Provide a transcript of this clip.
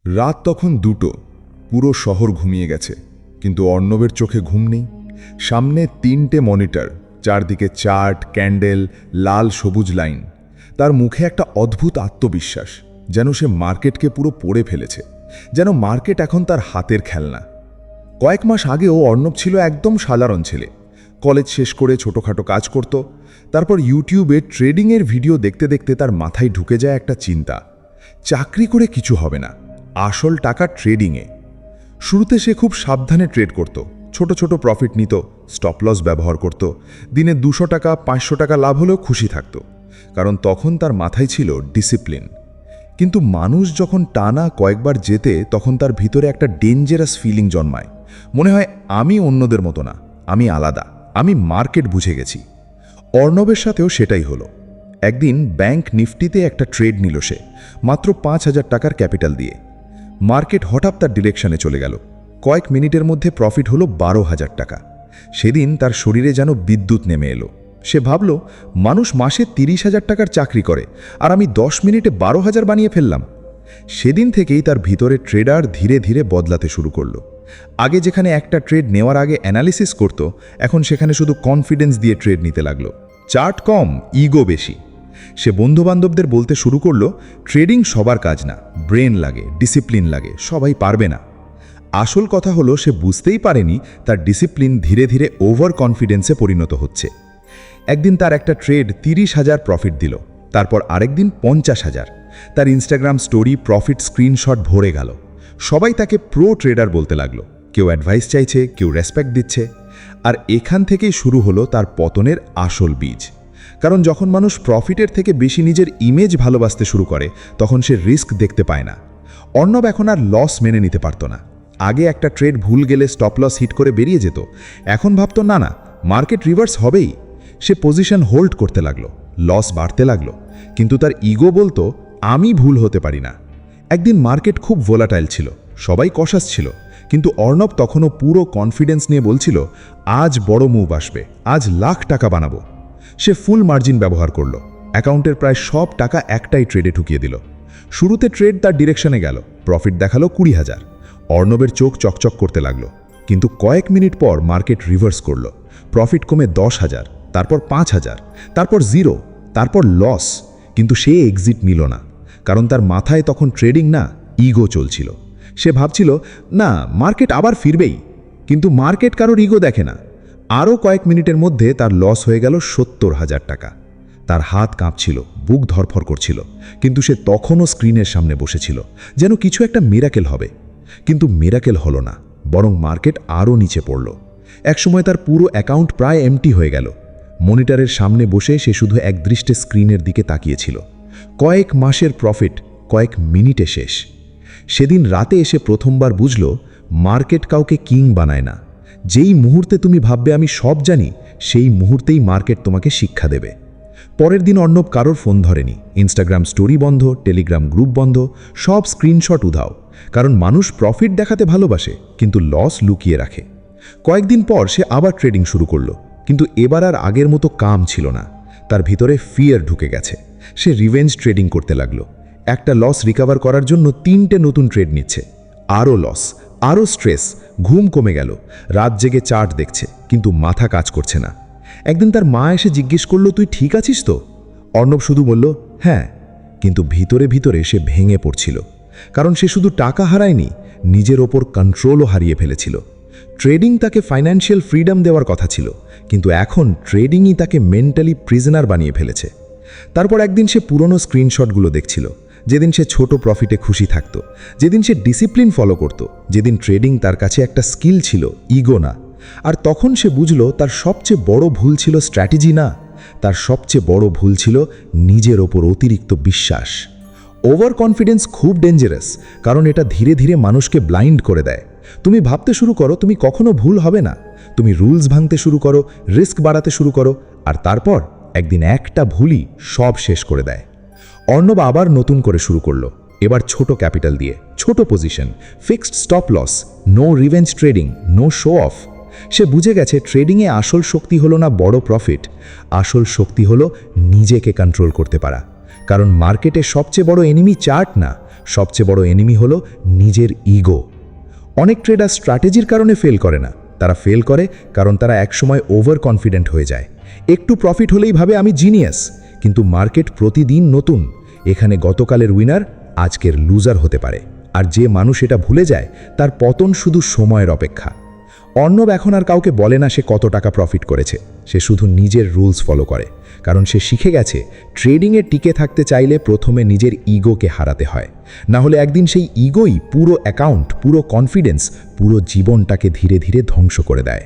রাত তখন 2টো। পুরো শহর ঘুমিয়ে গেছে, কিন্তু অর্ণবের চোখে ঘুম নেই। সামনে 3টে মনিটর, চারদিকে চার্ট, ক্যান্ডেল, লাল সবুজ লাইন। তার মুখে একটা অদ্ভুত আত্মবিশ্বাস, যেন সে মার্কেটকে পুরো পড়ে ফেলেছে, যেন মার্কেট এখন তার হাতের খেলনা। কয়েক মাস আগেও অর্ণব ছিল একদম সাধারণ ছেলে। কলেজ শেষ করে ছোটোখাটো কাজ করত। তারপর ইউটিউবে ট্রেডিংয়ের ভিডিও দেখতে দেখতে তার মাথায় ঢুকে যায় একটা চিন্তা, চাকরি করে কিছু হবে না, আসল টাকা ট্রেডিংয়ে। শুরুতে সে খুব সাবধানে ট্রেড করত, ছোট ছোট প্রফিট নিত, স্টপ লস ব্যবহার করত। দিনে 200 টাকা 500 টাকা লাভ হলেও খুশি থাকত, কারণ তখন তার মাথায় ছিল ডিসিপ্লিন। কিন্তু মানুষ যখন টানা কয়েকবার জেতে, তখন তার ভিতরে একটা ডেঞ্জারাস ফিলিং জন্মায়। মনে হয় আমি অন্যদের মতো না, আমি আলাদা, আমি মার্কেট বুঝে গেছি। অর্ণবের সাথেও সেটাই হলো। একদিন ব্যাংক নিফটিতে একটা ট্রেড নিল সে, মাত্র 5,000 টাকার ক্যাপিটাল দিয়ে। মার্কেট হঠাৎ তার ডিরেকশনে চলে গেল। কয়েক মিনিটের মধ্যে প্রফিট হলো 12,000 টাকা। সেদিন তার শরীরে যেন বিদ্যুৎ নেমে এলো। সে ভাবল, মানুষ মাসে 30,000 টাকার চাকরি করে, আর আমি 10 মিনিটে 12,000 বানিয়ে ফেললাম। সেদিন থেকেই তার ভিতরে ট্রেডার ধীরে ধীরে বদলাতে শুরু করলো। আগে যেখানে একটা ট্রেড নেওয়ার আগে অ্যানালিসিস করত, এখন সেখানে শুধু কনফিডেন্স দিয়ে ট্রেড নিতে লাগলো। চার্ট কম, ইগো বেশি। সে বন্ধুবান্ধবদের বলতে শুরু করলো, ট্রেডিং সবার কাজ না, ব্রেন লাগে, ডিসিপ্লিন লাগে, সবাই পারবে না। আসল কথা হলো, সে বুঝতেই পারেনি তার ডিসিপ্লিন ধীরে ধীরে ওভার কনফিডেন্সে পরিণত হচ্ছে। একদিন তার একটা ট্রেড 30,000 প্রফিট দিল, তারপর আরেকদিন 50,000। তার ইনস্টাগ্রাম স্টোরি প্রফিট স্ক্রিনশট ভরে গেল। সবাই তাকে প্রো ট্রেডার বলতে লাগলো, কেউ অ্যাডভাইস চাইছে, কেউ রেসপেক্ট দিচ্ছে। আর এখান থেকেই শুরু হলো তার পতনের আসল বীজ। কারণ যখন মানুষ প্রফিটের থেকে বেশি নিজের ইমেজ ভালোবাসতে শুরু করে, তখন সে রিস্ক দেখতে পায় না। অর্ণব এখন আর লস মেনে নিতে পারত না। আগে একটা ট্রেড ভুল গেলে স্টপ লস হিট করে বেরিয়ে যেত, এখন ভাবত না না, মার্কেট রিভার্স হবেই। সে পজিশন হোল্ড করতে লাগলো, লস বাড়তে লাগলো, কিন্তু তার ইগো বলতো, আমি ভুল হতে পারি না। একদিন মার্কেট খুব ভোলাটাইল ছিল, সবাই কশাস ছিল, কিন্তু অর্ণব তখনও পুরো কনফিডেন্স নিয়ে বলছিল, আজ বড় মুভ আসবে, আজ লাখ টাকা বানাবো। সে ফুল মার্জিন ব্যবহার করলো, অ্যাকাউন্টের প্রায় সব টাকা একটাই ট্রেডে ঢুকিয়ে দিল। শুরুতে ট্রেড তার ডিরেকশনে গেল, প্রফিট দেখালো 20,000। অর্ণবের চোখ চকচক করতে লাগলো, কিন্তু কয়েক মিনিট পর মার্কেট রিভার্স করলো। প্রফিট কমে 10,000, তারপর 5,000, তারপর 0, তারপর লস। কিন্তু সে এক্সিট নিল না, কারণ তার মাথায় তখন ট্রেডিং না, ইগো চলছিল। সে ভাবছিল, না, মার্কেট আবার ফিরবেই। কিন্তু মার্কেট কারোর ইগো দেখে না। আরও কয়েক মিনিটের মধ্যে তার লস হয়ে গেল 70,000 টাকা। তার হাত কাঁপছিল, বুক ধরফর করছিল, কিন্তু সে তখনও স্ক্রিনের সামনে বসেছিল, যেন কিছু একটা মিরাকেল হবে। কিন্তু মিরাকেল হলো না, বরং মার্কেট আরও নিচে পড়ল। একসময় তার পুরো অ্যাকাউন্ট প্রায় এমটি হয়ে গেল। মনিটরের সামনে বসে সে শুধু একদৃষ্টে স্ক্রিনের দিকে তাকিয়েছিল। কয়েক মাসের প্রফিট কয়েক মিনিটে শেষ। সেদিন রাতে এসে প্রথমবার বুঝল, মার্কেট কাউকে কিং বানায় না। যেই মুহূর্তে তুমি ভাববে আমি সব জানি, সেই মুহূর্তেই মার্কেট তোমাকে শিক্ষা দেবে। পরের দিন অর্ণব কারোর ফোন ধরেনি, ইনস্টাগ্রাম স্টোরি বন্ধ, টেলিগ্রাম গ্রুপ বন্ধ, সব স্ক্রিনশট উধাও। কারণ মানুষ প্রফিট দেখাতে ভালোবাসে, কিন্তু লস লুকিয়ে রাখে। কয়েকদিন পর সে আবার ট্রেডিং শুরু করলো, কিন্তু এবার আর আগের মতো কাম ছিল না। তার ভিতরে ফিয়ার ঢুকে গেছে। সে রিভেঞ্জ ট্রেডিং করতে লাগলো। একটা লস রিকভার করার জন্য 3টে নতুন ট্রেড নিচ্ছে। আরও লস, আরও স্ট্রেস, ঘুম কমে গেল। রাত জেগে চার্ট দেখছে, কিন্তু মাথা কাজ করছে না। একদিন তার মা এসে জিজ্ঞেস করলো, তুই ঠিক আছিস তো? অর্ণব শুধু বলল, হ্যাঁ। কিন্তু ভিতরে ভিতরে সে ভেঙে পড়ছিল, কারণ সে শুধু টাকা হারায়নি, নিজের ওপর কন্ট্রোলও হারিয়ে ফেলেছিল। ট্রেডিং তাকে ফাইন্যান্সিয়াল ফ্রিডম দেওয়ার কথা ছিল, কিন্তু এখন ট্রেডিংই তাকে মেন্টালি প্রিজনার বানিয়ে ফেলেছে। তারপর একদিন সে পুরনো স্ক্রিনশটগুলো দেখছিল, যেদিন সে ছোট প্রফিটে খুশি থাকত, যেদিন সে ডিসিপ্লিন ফলো করত, যেদিন ট্রেডিং তার কাছে একটা স্কিল ছিল, ইগো না। আর তখন সে বুঝল, তার সবচেয়ে বড় ভুল ছিল স্ট্র্যাটেজি না, তার সবচেয়ে বড় ভুল ছিল নিজের ওপর অতিরিক্ত বিশ্বাস। ওভার কনফিডেন্স খুব ডেঞ্জারাস, কারণ এটা ধীরে ধীরে মানুষকে ব্লাইন্ড করে দেয়। তুমি ভাবতে শুরু করো তুমি কখনো ভুল হবে না, তুমি রুলস ভাঙতে শুরু করো, রিস্ক বাড়াতে শুরু করো, আর তারপর একদিন একটা ভুলই সব শেষ করে দেয়। অর্ণব আবার নতুন করে শুরু করলো, এবার ছোট ক্যাপিটাল দিয়ে, ছোট position, fixed stop loss, no revenge trading, no show off. সে বুঝে গেছে ট্রেডিংয়ে আসল শক্তি হলো না বড় প্রফিট, আসল শক্তি হলো নিজেকে কন্ট্রোল করতে পারা। কারণ মার্কেটে সবচেয়ে বড় এনিমি চার্ট না, সবচেয়ে বড় এনিমি হলো নিজের ইগো। অনেক ট্রেডার স্ট্র্যাটেজির কারণে ফেল করে না, তারা ফেল করে কারণ তারা একসময় ওভার কনফিডেন্ট হয়ে যায়। একটু প্রফিট হলেই ভাবে আমি জিনিয়াস, কিন্তু মার্কেট প্রতিদিন নতুন। এখানে গতকালের উইনার আজকের লুজার হতে পারে, আর যে মানুষ এটা ভুলে যায় তার পতন শুধু সময়ের অপেক্ষা। অর্ণব এখন আর কাউকে বলে না সে কত টাকা প্রফিট করেছে, সে শুধু নিজের রুলস ফলো করে, কারণ সে শিখে গেছে ট্রেডিংয়ে টিকে থাকতে চাইলে প্রথমে নিজের ইগোকে হারাতে হয়, না হলে একদিন সেই ইগোই পুরো অ্যাকাউন্ট, পুরো কনফিডেন্স, পুরো জীবনটাকে ধীরে ধীরে ধ্বংস করে দেয়।